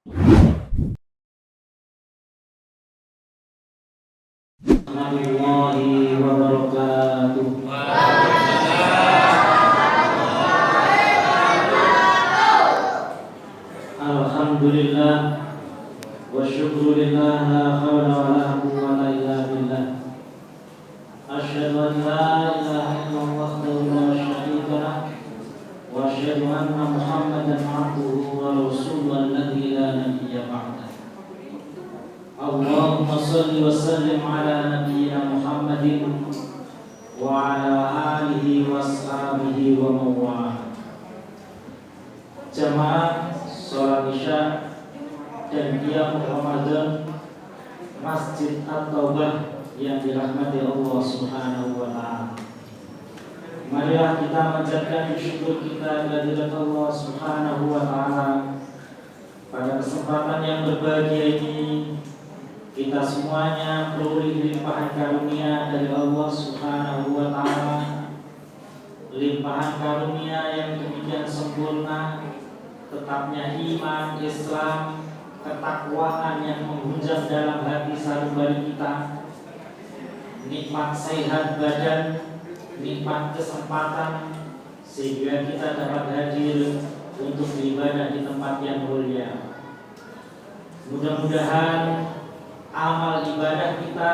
Warahmatullahi wabarakatuh. Alhamdulillah wa syukurillah, la hawla wa la quwwata illa billah. Asyhadu an la ilaha illallah wahdahu la syarika lah wa asyhadu anna Muhammadan abduhu wa rasuluhu alladzi la nabiyya ba'dah. Allahumma shalli wa sallim ala nabiyyina Muhammadin wa ala alihi wa ashabihi wa mawala. Jamaah sholat isya dan qiyam Ramadan Masjid At-Taubah yang dirahmati Allah Subhanahu wa ta'ala. Marilah kita manjatkan syukur kita kehadirat Allah Subhanahu wa ta'ala. Pada kesempatan yang berbahagia ini, kita semuanya beroleh limpahan karunia dari Allah Subhanahu wa ta'ala. Limpahan karunia yang demikian sempurna, tetapnya iman, Islam, ketakwaan yang menghujam dalam hati sanubari kita, nikmat sehat badan, nikmat kesempatan, sehingga kita dapat hadir untuk beribadah di tempat yang mulia. Mudah-mudahan amal ibadah kita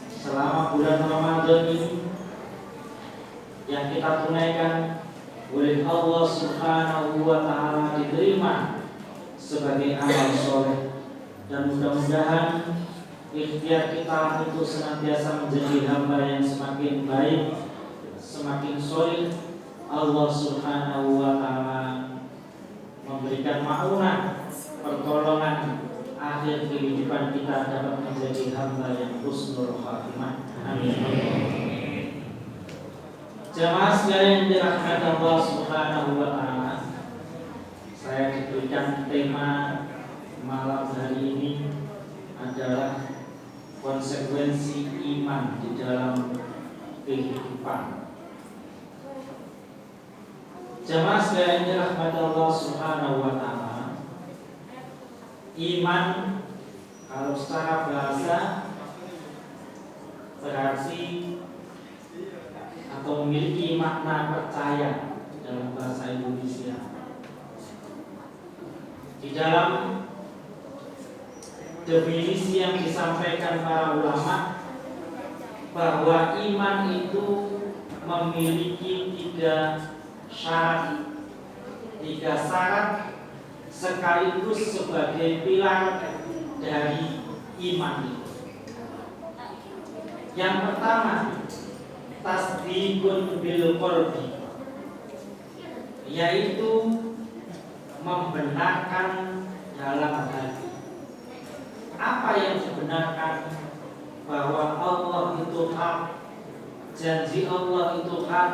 selama bulan Ramadan ini yang kita tunaikan oleh Allah Subhanahu wa ta'ala diterima sebagai amal soleh, dan mudah-mudahan ikhtiar kita untuk senantiasa menjadi hamba yang semakin baik, semakin soleh, Allah Subhanahu wa ta'ala memberikan ma'unah, pertolongan, akhir kehidupan kita dapat menjadi hamba yang husnul khatimah. Amin. Jamaah sekalian dirahmati Allah Subhanahu wa ta'ala, saya diberikan tema malam hari ini adalah konsekuensi iman di dalam kehidupan. Jamaah sekalian dirahmati Allah Subhanahu wa ta'ala, iman kalau secara bahasa berarti atau memiliki makna percaya dalam bahasa Indonesia. Di dalam definisi yang disampaikan para ulama, bahwa iman itu memiliki tiga syarat sekaligus sebagai pilar dari iman itu. Yang pertama, tasdiqun bil qalbi, yaitu membenarkan dalam hati. Apa yang dibenarkan? Bahwa Allah itu hak, janji Allah itu hak,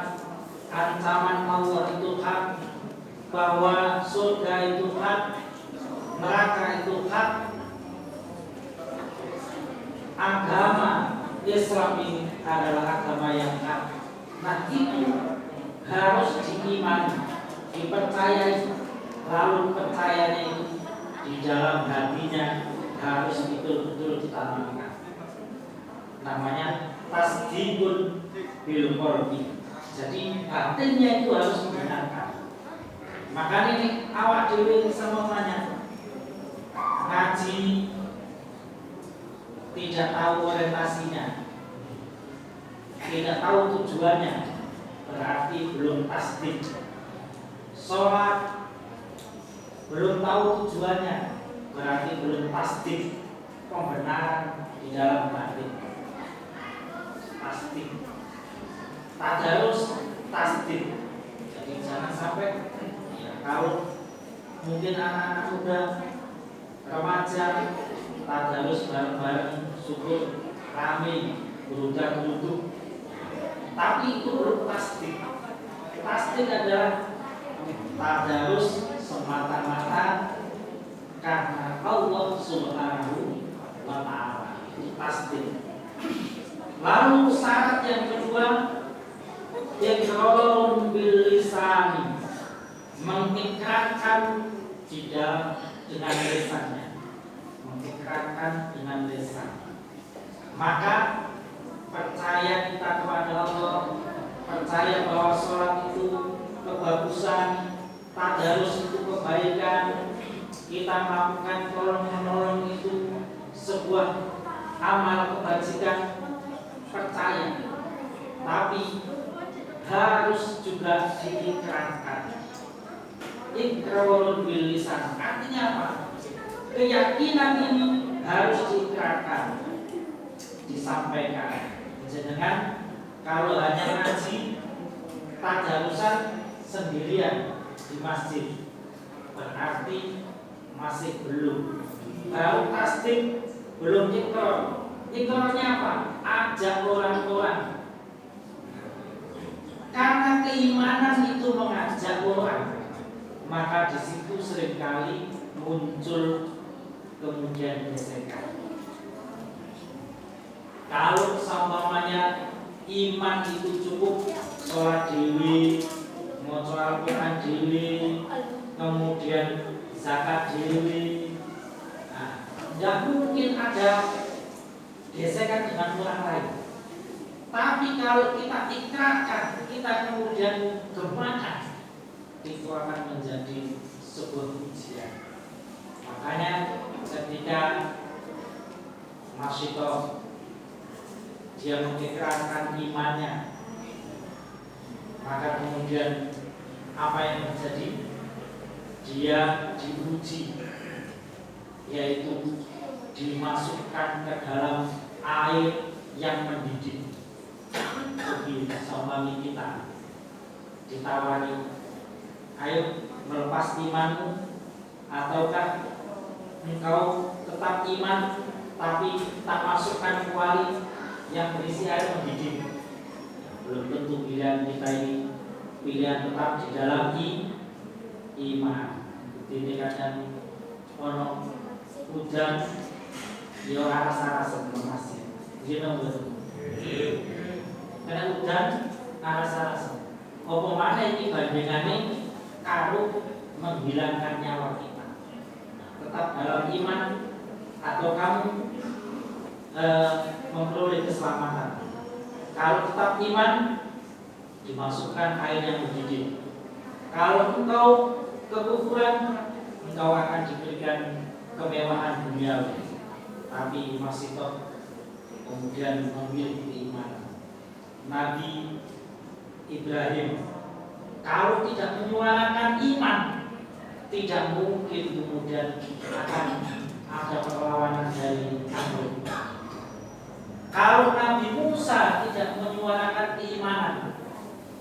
ancaman Allah itu hak, bahwa surga itu hak, neraka itu hak, agama Islam ini adalah agama yang hak. Nah, itu harus diimani, dipercayai, lalu percayanya itu di dalam hatinya harus betul-betul ditanamkan. Namanya tasdiqun bil qalbi. Jadi batinnya itu harus membenarkan. Maka ini awak dewi semuanya ngaji tidak tahu orientasinya, tidak tahu tujuannya, berarti belum tasdik. Sholat belum tahu tujuannya, berarti belum tasdik, pembenaran di dalam hati. Tasdik. Tadarus tasdik. Jadi jangan sampai kalau mungkin anak-anak muda, remaja, tadarus bareng-bareng, syukur, rame, berujak-berujak, tapi itu belum tasdik. Tasdik adalah tadarus semata-mata karena Allah Subhanahu wa ta'ala, itu tasdik. Lalu syarat yang kedua, iqrarun bil lisani, mengikrarkan di dalam dengan lisannya, mengikrarkan dengan lisan. Maka percaya kita kepada Allah, percaya bahwa sholat itu kebagusan, tadarus itu kebaikan, kita melakukan tolong-menolong itu sebuah amal kebajikan, percaya. Tapi harus juga diikrarkan. Iqrarul bil lisan, artinya apa? Keyakinan ini harus diikrarkan, disampaikan. Jangan kalau hanya ngaji tadarusan sendirian di masjid, berarti masih belum. Baru tasdik, belum ikrar. Ikrarnya apa? Ajak orang-orang. Karena keimanan itu mengajak orang, maka di situ seringkali muncul kemudian gesekan. Kalau seumpamanya iman itu cukup sholat dewi, maca Al-Quran dewi, kemudian zakat dewi, nah, tidak mungkin ada gesekan dengan orang lain. Tapi kalau kita ikrarkan, kita kemudian gemakan, itu akan menjadi sebuah ujian. Makanya ketika Masyito dia mengikrarkan imannya, maka kemudian apa yang terjadi? Dia diuji, yaitu dimasukkan ke dalam air yang mendidih. Bagi suami kita ditawari, ayo melepas imanmu, ataukah engkau tetap iman tapi tak masukkan kuali yang berisi air mendidih. Belum tentu pilihan kita ini pilihan tetap di dalam iman. Ini kadang ono hujan ya rasa-rasa masih gitu betul. Karena hujan rasa-rasa. Apa mana ini bandingannya karo menghilangkan nyawa kita. Tetap dalam iman atau kamu memperoleh keselamatan. Kalau tetap iman, dimasukkan air yang mendidih. Kalau engkau kekufuran, engkau akan diberikan kemewahan duniawi. Tapi masih toh kemudian memilih keimanan. Nabi Ibrahim kalau tidak menyuarakan iman, tidak mungkin kemudian akan ada perlawanan dari Namrud. Kalau Nabi Musa tidak menyuarakan keimanan,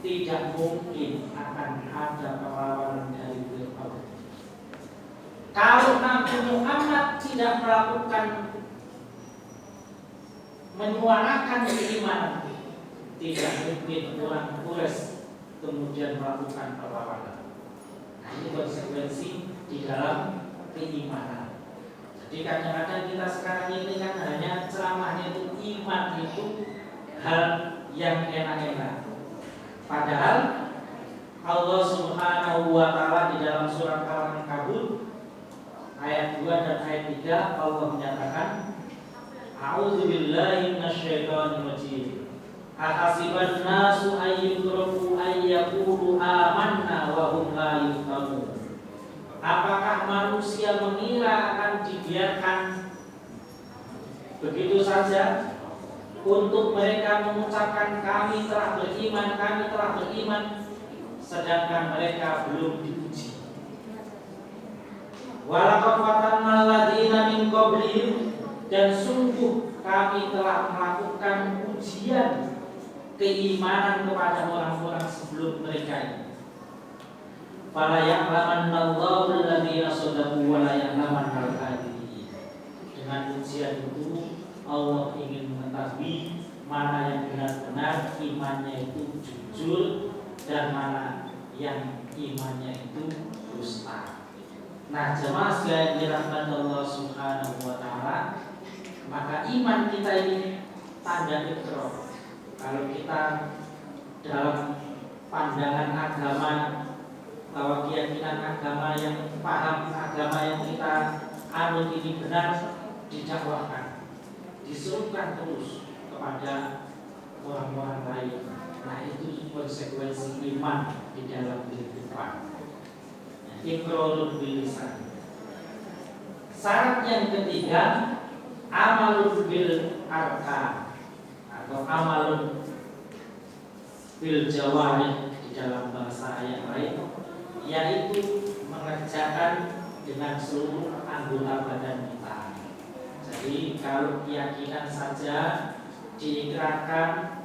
tidak mungkin akan ada perlawanan dari Fir'aun. Kalau Nabi Muhammad tidak menyuarakan keimanan, tidak mungkin orang Quraisy kemudian melakukan perlawanan. Nah, ini konsekuensi di dalam keimanan. Jadi kadang-kadang kita sekarang ini kan hanya ceramahnya itu iman itu hal yang enak-enak. Padahal Allah Subhanahu wa taala di dalam surat Al-Ankabut ayat 2 dan ayat 3 Allah menyatakan A'udzubillahi minasyaitonir rajim. Ahasiban nasu ayyutraku ayyaqulu amanna wa hum la yuftanun. Apakah manusia mengira akan dibiarkan begitu saja untuk mereka mengucapkan kami telah beriman, sedangkan mereka belum diuji. Walaqad fatanna alladziina min qablihim, dan sungguh kami telah melakukan ujian keimanan kepada orang-orang sebelum mereka ini. Fala ya'lamannallahu alladziina shadaqu wa la ya'lamannal kadzibin. Dengan ujian itu Allah ingin mengetahui mana yang benar-benar imannya itu jujur dan mana yang imannya itu dusta. Nah, jemaah sekalian dirahmati Allah Subhanahu wa taala, maka iman kita ini tanda iqrar. Kalau kita dalam pandangan agama bahwa keyakinan agama yang paham agama yang kita anut ini benar, didakwahkan, disuruhkan terus kepada orang-orang lain. Nah, itu konsekuensi iman di dalam kehidupan. Iqrarul bil lisan. Syarat yang ketiga, amalun bil arkan atau amalun bil jawarih di dalam bahasa yang lain, yaitu mengerjakan dengan seluruh anggota badan kita. Jadi kalau keyakinan saja diikrarkan,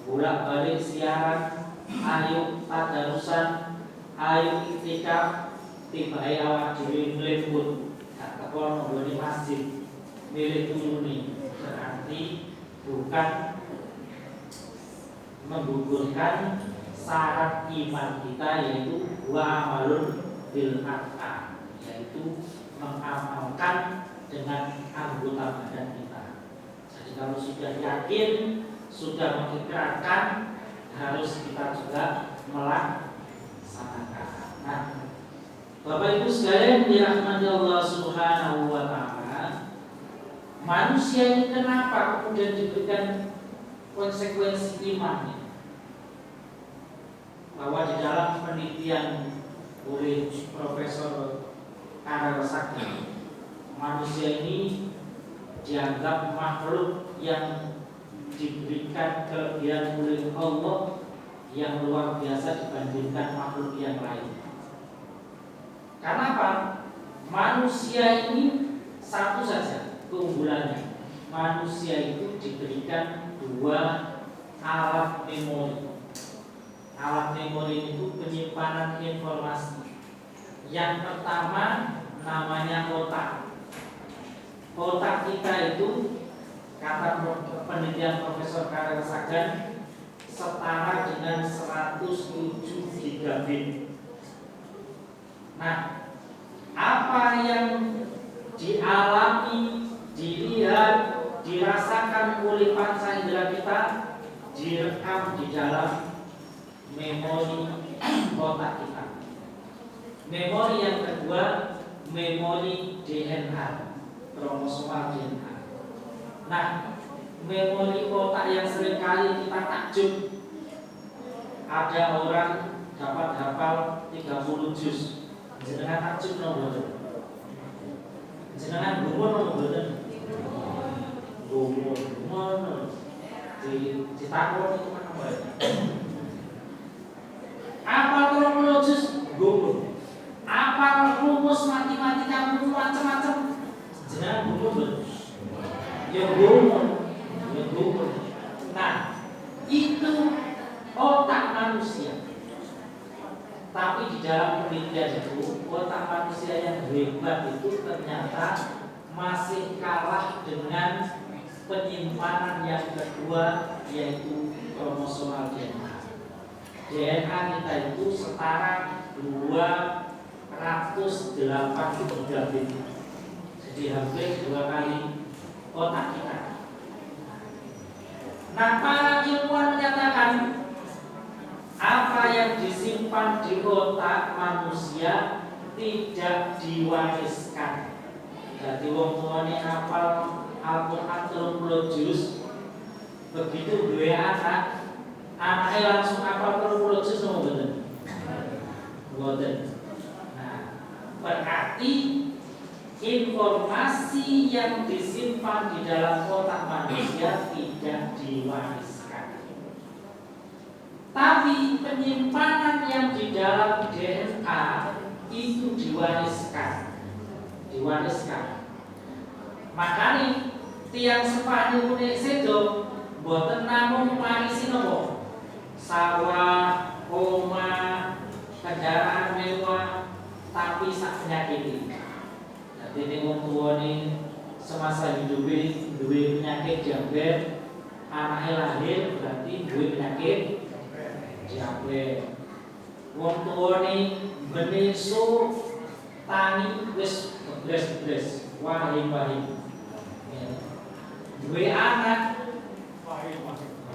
bolak-balik siaran, ayo tadarusan, ayo iktikaf, tiba-tiba awak dhewe mlebur gak kekono nggone masjid milih turuni, berarti bukan menggugurkan syarat iman kita, yaitu wa amalun bil arkan, yaitu mengamalkan dengan anggota badan kita. Jadi kalau sudah yakin, sudah mengikrarkan, harus kita juga melaksanakan. Nah, Bapak Ibu sekalian dirahmati Allah Subhanahu wa taala, manusia ini kenapa kemudian diberikan konsekuensi iman? Bahwa di dalam penelitian oleh Profesor Karel Sakti, manusia ini dianggap makhluk yang diberikan kelebihan oleh Allah yang luar biasa dibandingkan makhluk yang lain. Karena apa? Manusia ini satu saja keunggulannya. Manusia itu diberikan dua alat memori. Alat memori itu penyimpanan informasi. Yang pertama namanya otak. Otak kita itu, kata penelitian Profesor Karel Sagan, setara dengan 107 gigabit. Nah, apa yang dialami, dilihat, dirasakan oleh panca indera kita direkam di dalam memori otak kita. Memori yang kedua, memori DNA, kromosomal DNA. Nah, memori otak yang seringkali kita takjub, ada orang dapat hafal 30 juz. Jenengan takjub nomor berapa? Jenengan gumun nomor berapa? Gumun. Ditakon itu kan apa? Apa 30 juz? Gumun. Apa rumus matematika macam-macam? Jenengan gumun berapa? Ya gumun. Nah, itu otak manusia. Tapi di dalam penelitian itu, otak manusia yang hebat itu ternyata masih kalah dengan penyimpanan yang kedua, yaitu kromosomal DNA. DNA kita itu setara 208 gigabit. Jadi hampir 2 kali otak kita. Nah, para ilmuwan menyatakan apa yang disimpan di otak manusia tidak diwariskan. Jadi wong tuane hafal Al-Qur'an 30 juz, begitu duwe anak, anaknya langsung hafal 30 juz sama mboten? Mboten. Nah, berarti informasi yang disimpan di dalam otak manusia tidak diwariskan. Tapi penyimpanan yang di dalam DNA itu diwariskan. Makanya tiang Spanyol kuning sedo boten namung marisi nopo sawah, omah, kendaraan mewah, tapi sak penyakit ini. Jadi ini wong tuane semasa hidupnya duwe penyakit diabetes, anaknya lahir berarti duwe penyakit diabetes. Wong tuane beneso tani wis bebles wahim. Duwe anak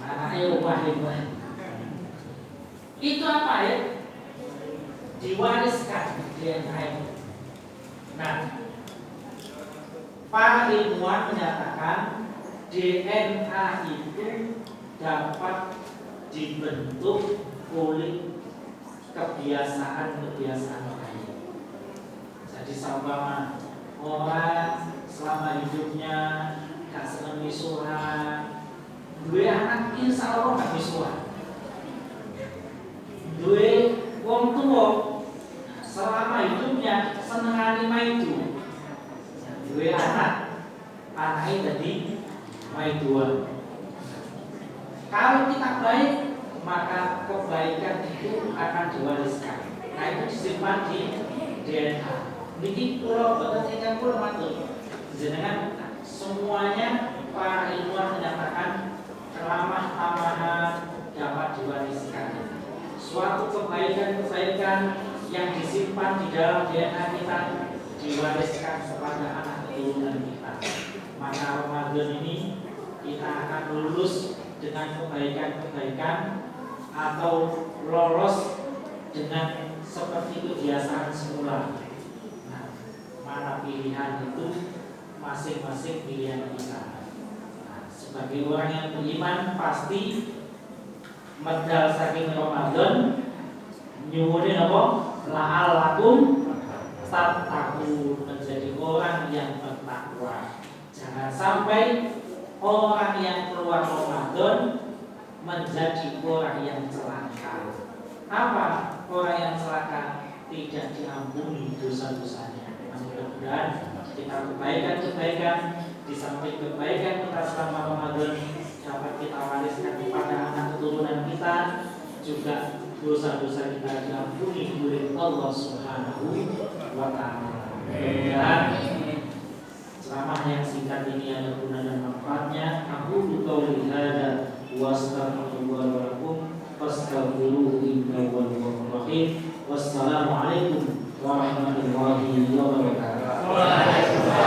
anaknya wahim. Itu apa ya? diwariskan DNA itu. Nah, para ilmuwan menyatakan DNA itu dapat dibentuk oleh kebiasaan-kebiasaan baik. Jadi seumpama orang selama hidupnya gak seneng misuhan, dua anak insya Allah gak misuhan. Dua wong tua selama hidupnya senengani maidu, dua anaknya jadi maiduan. Kalau kita baik, maka kebaikan itu akan diwariskan. Nah, itu disimpan di DNA. Niki kula boten ingkang kula matur. Jenengan semuanya para ilmuwan menyatakan keramah tamahan dapat diwariskan. Suatu kebaikan-kebaikan yang disimpan di dalam DNA kita diwariskan kepada anak keturunan kita. Maka Ramadan ini kita akan lulus dengan kebaikan-kebaikan atau lolos dengan seperti kebiasaan semula. Nah, mana pilihan itu masing-masing pilihan kita. Nah, sebagai orang yang beriman pasti medal saking Ramadan nyuwunin apa? La'allakum tattaqun, menjadi orang yang bertakwa. Jangan sampai orang yang keluar Ramadan menjadi orang yang celaka. Apa orang yang celaka? Tidak diampuni dosa-dosanya. Mudah-mudahan kita kebaikan-kebaikan di samping kebaikan kita selama Ramadan dapat kita wariskan kepada anak keturunan kita, juga dosa-dosa kita diampuni oleh Allah Subhanahu wa Ta'ala. Mudah-mudahan ceramah yang singkat ini ada guna dan manfaatnya. Aku qauli hadza wa astaghfirullah wa lakum fastaghfiruhu innahu huwal ghafurur rahim. Wassalamualaikum warahmatullahi wabarakatuh.